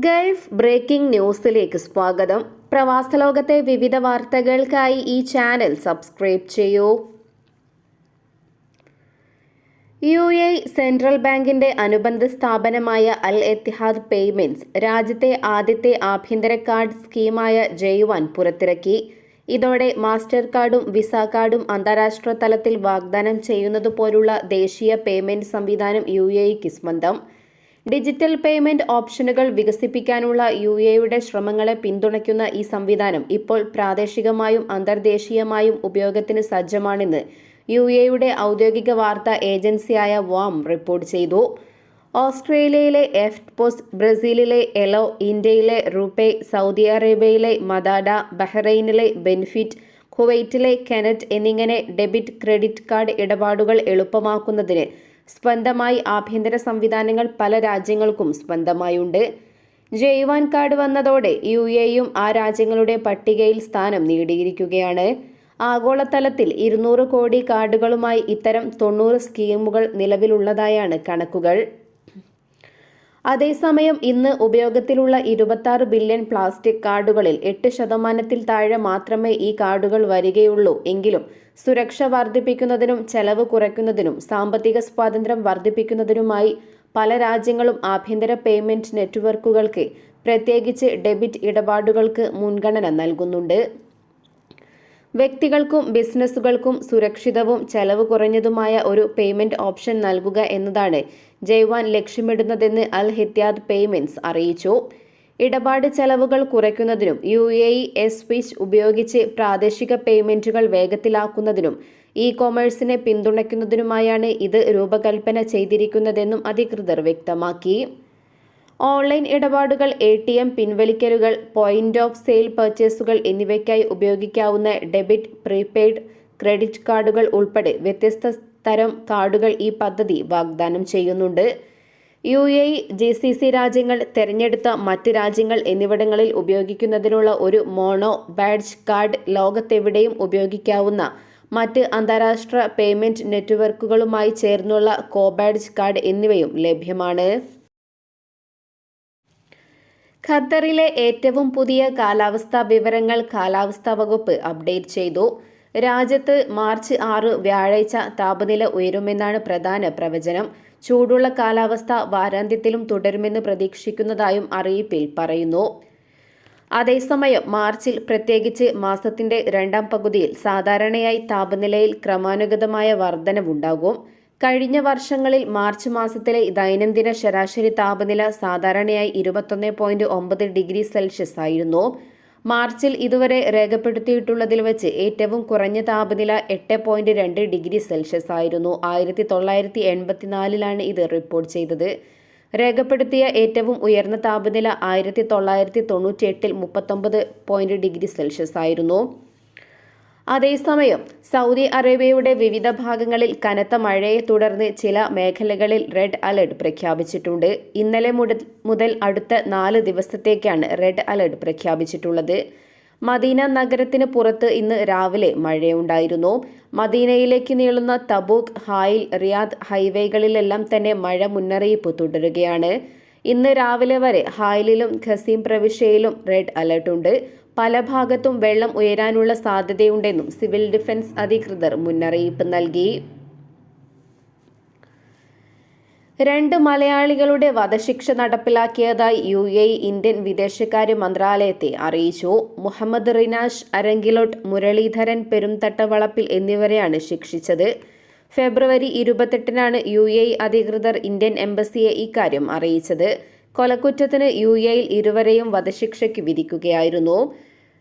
Gulf breaking ന്യൂസിലേക്ക് സ്വാഗതം. പ്രവാസലോകത്തെ വിവിധ വാർത്തകൾക്കായി ഈ ചാനൽ സബ്സ്ക്രൈബ് ചെയ്യൂ. UAE സെൻട്രൽ ബാങ്കിന്റെ അനുബന്ധ സ്ഥാപനമായ അൽ എത്തിഹാദ് പേയ്മെന്റ്സ് രാജ്യത്തെ ആദ്യത്തെ ആഭ്യന്തര കാർഡ് സ്കീമായ J1 പുറത്തിറക്കി. ഇതോടെ മാസ്റ്റർ കാർഡും വിസ കാർഡും അന്താരാഷ്ട്ര തലത്തിൽ വാഗ്ദാനം ചെയ്യുന്നതുപോലുള്ള ദേശീയ പേയ്മെന്റ് സംവിധാനം UAEക്ക് സ്വന്തം. ഡിജിറ്റൽ പേയ്മെന്റ് ഓപ്ഷനുകൾ വികസിപ്പിക്കാനുള്ള UAEയുടെ ശ്രമങ്ങളെ പിന്തുണയ്ക്കുന്ന ഈ സംവിധാനം ഇപ്പോൾ പ്രാദേശികമായും അന്തർദേശീയമായും ഉപയോഗത്തിന് സജ്ജമാണെന്ന് UAEയുടെ ഔദ്യോഗിക വാർത്താ ഏജൻസിയായ WOM റിപ്പോർട്ട് ചെയ്തു. ഓസ്ട്രേലിയയിലെ എഫ്റ്റ്പോസ്, ബ്രസീലിലെ എലോ, ഇന്ത്യയിലെ റുപേ, സൗദി അറേബ്യയിലെ മദാഡ, ബഹ്റൈനിലെ ബെനിഫിറ്റ്, കുവൈറ്റിലെ കെനറ്റ് എന്നിങ്ങനെ ഡെബിറ്റ് ക്രെഡിറ്റ് കാർഡ് ഇടപാടുകൾ എളുപ്പമാക്കുന്നതിന് സ്വന്തമായി ആഭ്യന്തര സംവിധാനങ്ങൾ പല രാജ്യങ്ങൾക്കും സ്വന്തമായുണ്ട്. J1 കാർഡ് വന്നതോടെ UAEയും ആ രാജ്യങ്ങളുടെ പട്ടികയിൽ സ്ഥാനം നേടിയിരിക്കുകയാണ്. ആഗോളതലത്തിൽ 200 കോടി കാർഡുകളുമായി ഇത്തരം 90 സ്കീമുകൾ നിലവിലുള്ളതായാണ് കണക്കുകൾ. അതേസമയം ഇന്ന് ഉപയോഗത്തിലുള്ള 26 ബില്യൺ പ്ലാസ്റ്റിക് കാർഡുകളിൽ 8% താഴെ മാത്രമേ ഈ കാർഡുകൾ വരികയുള്ളൂ എങ്കിലും സുരക്ഷ വർദ്ധിപ്പിക്കുന്നതിനും ചെലവ് കുറയ്ക്കുന്നതിനും സാമ്പത്തിക സ്വാതന്ത്ര്യം വർദ്ധിപ്പിക്കുന്നതിനുമായി പല രാജ്യങ്ങളും ആഭ്യന്തര പേയ്മെന്റ് നെറ്റ്വർക്കുകൾക്ക്, പ്രത്യേകിച്ച് ഡെബിറ്റ് ഇടപാടുകൾക്ക് മുൻഗണന നൽകുന്നുണ്ട്. വ്യക്തികൾക്കും ബിസിനസ്സുകൾക്കും സുരക്ഷിതവും ചെലവ് കുറഞ്ഞതുമായ ഒരു പേയ്മെന്റ് ഓപ്ഷൻ നൽകുക എന്നതാണ് J1 ലക്ഷ്യമിടുന്നതെന്ന് അൽ എത്തിഹാദ് പേയ്മെന്റ്സ് അറിയിച്ചു. ഇടപാട് ചെലവുകൾ കുറയ്ക്കുന്നതിനും UAE സ്വിച്ച് ഉപയോഗിച്ച് പ്രാദേശിക പേയ്മെന്റുകൾ വേഗത്തിലാക്കുന്നതിനും ഇ-കൊമേഴ്സിനെ പിന്തുണയ്ക്കുന്നതിനുമായാണ് ഇത് രൂപകൽപ്പന ചെയ്തിരിക്കുന്നതെന്നും അധികൃതർ വ്യക്തമാക്കി. ഓൺലൈൻ ഇടപാടുകൾ, ATM പിൻവലിക്കലുകൾ, പോയിന്റ് ഓഫ് സെയിൽ പർച്ചേസുകൾ എന്നിവയ്ക്കായി ഉപയോഗിക്കാവുന്ന ഡെബിറ്റ്, പ്രീപെയ്ഡ്, ക്രെഡിറ്റ് കാർഡുകൾ ഉൾപ്പെടെ വ്യത്യസ്ത തരം കാർഡുകൾ ഈ പദ്ധതി വാഗ്ദാനം ചെയ്യുന്നുണ്ട്. UAE, GCC രാജ്യങ്ങൾ, തെരഞ്ഞെടുത്ത മറ്റ് രാജ്യങ്ങൾ എന്നിവിടങ്ങളിൽ ഉപയോഗിക്കുന്നതിനുള്ള ഒരു മോണോ ബാഡ്ജ് കാർഡ്, ലോകത്തെവിടെയും ഉപയോഗിക്കാവുന്ന മറ്റ് അന്താരാഷ്ട്ര പേയ്മെന്റ് നെറ്റ്വർക്കുകളുമായി ചേർന്നുള്ള കോ-ബാഡ്ജ് കാർഡ് എന്നിവയും ലഭ്യമാണ്. ഖത്തറിലെ ഏറ്റവും പുതിയ കാലാവസ്ഥാ വിവരങ്ങൾ കാലാവസ്ഥാ വകുപ്പ് അപ്ഡേറ്റ് ചെയ്തു. രാജ്യത്ത് മാർച്ച് 6 വ്യാഴാഴ്ച താപനില ഉയരുമെന്നാണ് പ്രധാന പ്രവചനം. ചൂടുള്ള കാലാവസ്ഥ വാരാന്ത്യത്തിലും തുടരുമെന്ന് പ്രതീക്ഷിക്കുന്നതായും അറിയിപ്പിൽ പറയുന്നു. അതേസമയം മാർച്ചിൽ, പ്രത്യേകിച്ച് മാസത്തിന്റെ രണ്ടാം പകുതിയിൽ സാധാരണയായി താപനിലയിൽ ക്രമാനുഗതമായ വർധനവുണ്ടാകും. കഴിഞ്ഞ വർഷങ്ങളിൽ മാർച്ച് മാസത്തിലെ ദൈനംദിന ശരാശരി താപനില സാധാരണയായി 21.9 ഡിഗ്രി സെൽഷ്യസ് ആയിരുന്നു. മാർച്ചിൽ ഇതുവരെ രേഖപ്പെടുത്തിയിട്ടുള്ളതിൽ വെച്ച് ഏറ്റവും കുറഞ്ഞ താപനില 8.2 ഡിഗ്രി സെൽഷ്യസ് ആയിരുന്നു. 1984 ഇത് റിപ്പോർട്ട് ചെയ്തത്. രേഖപ്പെടുത്തിയ ഏറ്റവും ഉയർന്ന താപനില 1998 39 ഡിഗ്രി സെൽഷ്യസ് ആയിരുന്നു. അതേസമയം സൗദി അറേബ്യയുടെ വിവിധ ഭാഗങ്ങളിൽ കനത്ത മഴയെ തുടർന്ന് ചില മേഖലകളിൽ റെഡ് അലർട്ട് പ്രഖ്യാപിച്ചിട്ടുണ്ട്. ഇന്നലെ മുതൽ അടുത്ത 4 ദിവസത്തേക്കാണ് റെഡ് അലർട്ട് പ്രഖ്യാപിച്ചിട്ടുള്ളത്. മദീന നഗരത്തിന് പുറത്ത് ഇന്ന് രാവിലെ മഴയുണ്ടായിരുന്നു. മദീനയിലേക്ക് നീളുന്ന തബൂക്ക്, ഹായിൽ, റിയാദ് ഹൈവേകളിലെല്ലാം തന്നെ മഴ മുന്നറിയിപ്പ് തുടരുകയാണ്. ഇന്ന് രാവിലെ വരെ ഹായിലിലും ഖസീം പ്രവിശ്യയിലും റെഡ് അലർട്ടുണ്ട്. പല ഭാഗത്തും വെള്ളം ഉയരാനുള്ള സാധ്യതയുണ്ടെന്നും സിവിൽ ഡിഫൻസ് അധികൃതർ മുന്നറിയിപ്പ് നൽകി. 2 മലയാളികളുടെ വധശിക്ഷ നടപ്പിലാക്കിയതായി UAE ഇന്ത്യൻ വിദേശകാര്യ മന്ത്രാലയത്തെ അറിയിച്ചു. മുഹമ്മദ് റിനാഷ് അരങ്കിലോട്ട്, മുരളീധരൻ പെരുംതട്ടവളപ്പിൽ എന്നിവരെയാണ് ശിക്ഷിച്ചത്. ഫെബ്രുവരി 28 UAE അധികൃതർ ഇന്ത്യൻ എംബസിയെ ഇക്കാര്യം അറിയിച്ചത്. കൊലക്കുറ്റത്തിന് UAE ഇരുവരെയും വധശിക്ഷയ്ക്ക് വിധിക്കുകയായിരുന്നു.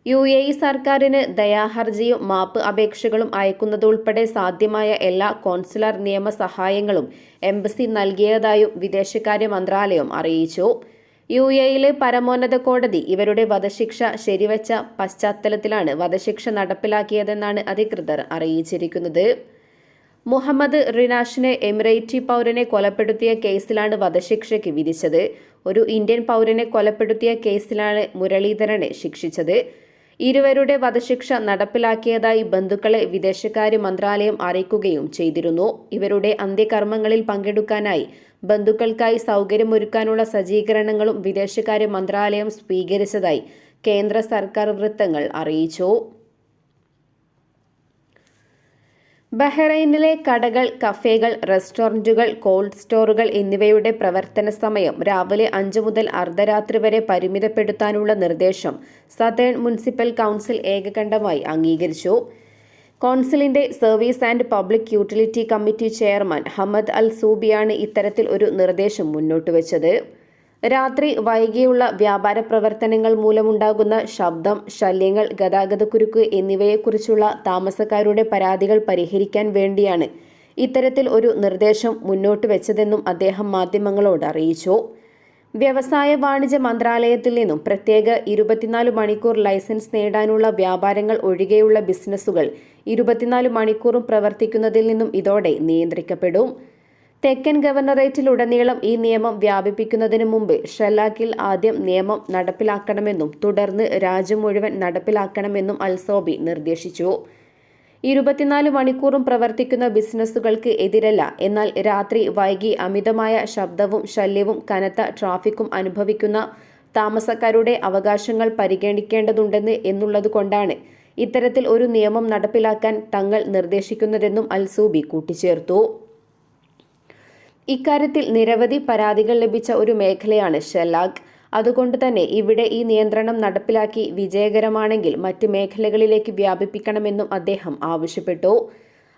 UAE സർക്കാരിന് ദയാഹർജിയും മാപ്പ് അപേക്ഷകളും അയക്കുന്നതുൾപ്പെടെ സാധ്യമായ എല്ലാ കോൺസുലർ നിയമ സഹായങ്ങളും എംബസി നൽകിയതായും വിദേശകാര്യ മന്ത്രാലയം അറിയിച്ചു. UAEയിലെ പരമോന്നത കോടതി ഇവരുടെ വധശിക്ഷ ശരിവച്ച പശ്ചാത്തലത്തിലാണ് വധശിക്ഷ നടപ്പിലാക്കിയതെന്നാണ് അധികൃതർ അറിയിച്ചിരിക്കുന്നത്. മുഹമ്മദ് റിനാഷിനെ എമിറേറ്റി പൗരനെ കൊലപ്പെടുത്തിയ കേസിലാണ് വധശിക്ഷയ്ക്ക് വിധിച്ചത്. ഒരു ഇന്ത്യൻ പൗരനെ കൊലപ്പെടുത്തിയ കേസിലാണ് മുരളീധരനെ ശിക്ഷിച്ചത്. ഇരുവരുടെ വധശിക്ഷ നടപ്പിലാക്കിയതായി ബന്ധുക്കളെ വിദേശകാര്യ മന്ത്രാലയം അറിയിക്കുകയും ചെയ്തിരുന്നു. ഇവരുടെ അന്ത്യകർമ്മങ്ങളിൽ പങ്കെടുക്കാനായി ബന്ധുക്കൾക്കായി സൗകര്യമൊരുക്കാനുള്ള സജ്ജീകരണങ്ങളും വിദേശകാര്യ മന്ത്രാലയം സ്വീകരിച്ചതായി കേന്ദ്ര സർക്കാർ വൃത്തങ്ങൾ അറിയിച്ചു. ബഹ്റൈനിലെ കടകൾ, കഫേകൾ, റെസ്റ്റോറന്റുകൾ, കോൾഡ് സ്റ്റോറുകൾ എന്നിവയുടെ പ്രവർത്തന സമയം രാവിലെ 5 മുതൽ അർദ്ധരാത്രി വരെ പരിമിതപ്പെടുത്താനുള്ള നിർദ്ദേശം സതേൺ മുനിസിപ്പൽ കൗൺസിൽ ഏകകണ്ഠമായി അംഗീകരിച്ചു. കൗൺസിലിന്റെ service and public utility committee chairman Hamad al സൂബിയാണ് ഇത്തരത്തിൽ ഒരു നിർദ്ദേശം മുന്നോട്ടുവച്ചത്. രാത്രി വൈകിയുള്ള വ്യാപാര പ്രവർത്തനങ്ങൾ മൂലമുണ്ടാകുന്ന ശബ്ദം, ശല്യങ്ങൾ, ഗതാഗതക്കുരുക്ക് എന്നിവയെക്കുറിച്ചുള്ള താമസക്കാരുടെ പരാതികൾ പരിഹരിക്കാൻ വേണ്ടിയാണ് ഇത്തരത്തിൽ ഒരു നിർദ്ദേശം മുന്നോട്ട് വെച്ചതെന്നും അദ്ദേഹം മാധ്യമങ്ങളോട് അറിയിച്ചു. വ്യവസായ വാണിജ്യ മന്ത്രാലയത്തിൽ നിന്നും പ്രത്യേക 24 മണിക്കൂർ ലൈസൻസ് നേടാനുള്ള വ്യാപാരങ്ങൾ ഒഴികെയുള്ള ബിസിനസ്സുകൾ 24 മണിക്കൂറും പ്രവർത്തിക്കുന്നതിൽ നിന്നും ഇതോടെ നിയന്ത്രിക്കപ്പെടും. തെക്കൻ ഗവർണറേറ്റിലുടനീളം ഈ നിയമം വ്യാപിപ്പിക്കുന്നതിന് മുമ്പ് ഷെല്ലാക്കിൽ ആദ്യം നിയമം നടപ്പിലാക്കണമെന്നും തുടർന്ന് രാജ്യം മുഴുവൻ നടപ്പിലാക്കണമെന്നും അൽസോബി നിർദ്ദേശിച്ചു. 24 മണിക്കൂറും പ്രവർത്തിക്കുന്ന ബിസിനസ്സുകൾക്ക് എതിരല്ല, എന്നാൽ രാത്രി വൈകി അമിതമായ ശബ്ദവും ശല്യവും കനത്ത ട്രാഫിക്കും അനുഭവിക്കുന്ന താമസക്കാരുടെ അവകാശങ്ങൾ പരിഗണിക്കേണ്ടതുണ്ടെന്ന് എന്നുള്ളതുകൊണ്ടാണ് ഇത്തരത്തിൽ ഒരു നിയമം നടപ്പിലാക്കാൻ തങ്ങൾ നിർദ്ദേശിക്കുന്നതെന്നും അൽസൂബി കൂട്ടിച്ചേർത്തു. ഇക്കാര്യത്തിൽ നിരവധി പരാതികൾ ലഭിച്ച ഒരു മേഖലയാണ് ഷെല്ലാഗ്. അതുകൊണ്ട് തന്നെ ഇവിടെ ഈ നിയന്ത്രണം നടപ്പിലാക്കി വിജയകരമാണെങ്കിൽ മറ്റ് മേഖലകളിലേക്ക് വ്യാപിപ്പിക്കണമെന്നും അദ്ദേഹം ആവശ്യപ്പെട്ടു.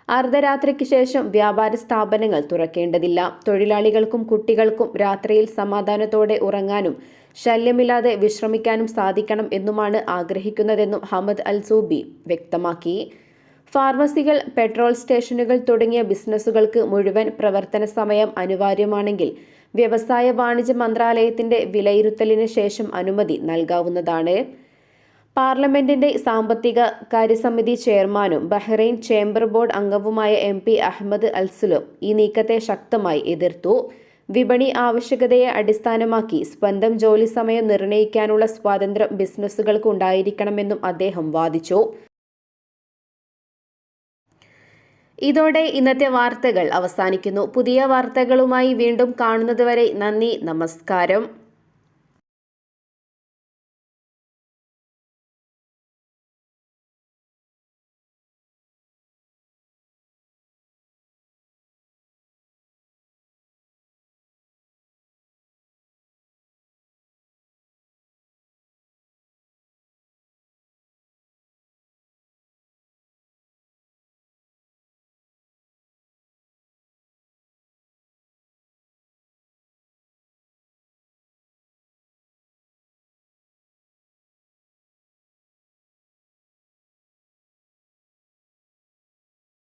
അർദ്ധരാത്രിക്ക് ശേഷം വ്യാപാര സ്ഥാപനങ്ങൾ തുറക്കേണ്ടതില്ല. തൊഴിലാളികൾക്കും കുട്ടികൾക്കും രാത്രിയിൽ സമാധാനത്തോടെ ഉറങ്ങാനും ശല്യമില്ലാതെ വിശ്രമിക്കാനും സാധിക്കണം എന്നുമാണ് ആഗ്രഹിക്കുന്നതെന്നും ഹമദ് അൽ സൂബി വ്യക്തമാക്കി. ഫാർമസികൾ, പെട്രോൾ സ്റ്റേഷനുകൾ തുടങ്ങിയ ബിസിനസ്സുകൾക്ക് മുഴുവൻ പ്രവർത്തന സമയം അനിവാര്യമാണെങ്കിൽ വ്യവസായ വാണിജ്യ മന്ത്രാലയത്തിന്റെ വിലയിരുത്തലിന് ശേഷം അനുമതി നൽകാവുന്നതാണ്. പാർലമെന്റിന്റെ സാമ്പത്തിക കാര്യസമിതി ചെയർമാനും ബഹ്റൈൻ ചേംബർ ബോർഡ് അംഗവുമായ MP അഹമ്മദ് അൽസുലും ഈ നീക്കത്തെ ശക്തമായി എതിർത്തു. വിപണി ആവശ്യകതയെ അടിസ്ഥാനമാക്കി സ്വന്തം ജോലി സമയം നിർണ്ണയിക്കാനുള്ള സ്വാതന്ത്ര്യം ബിസിനസ്സുകൾക്ക് ഉണ്ടായിരിക്കണമെന്നും അദ്ദേഹം വാദിച്ചു. ഇതോടെ ഇന്നത്തെ വാർത്തകൾ അവസാനിക്കുന്നു. പുതിയ വാർത്തകളുമായി വീണ്ടും കാണുന്നതുവരെ നന്ദി, നമസ്കാരം.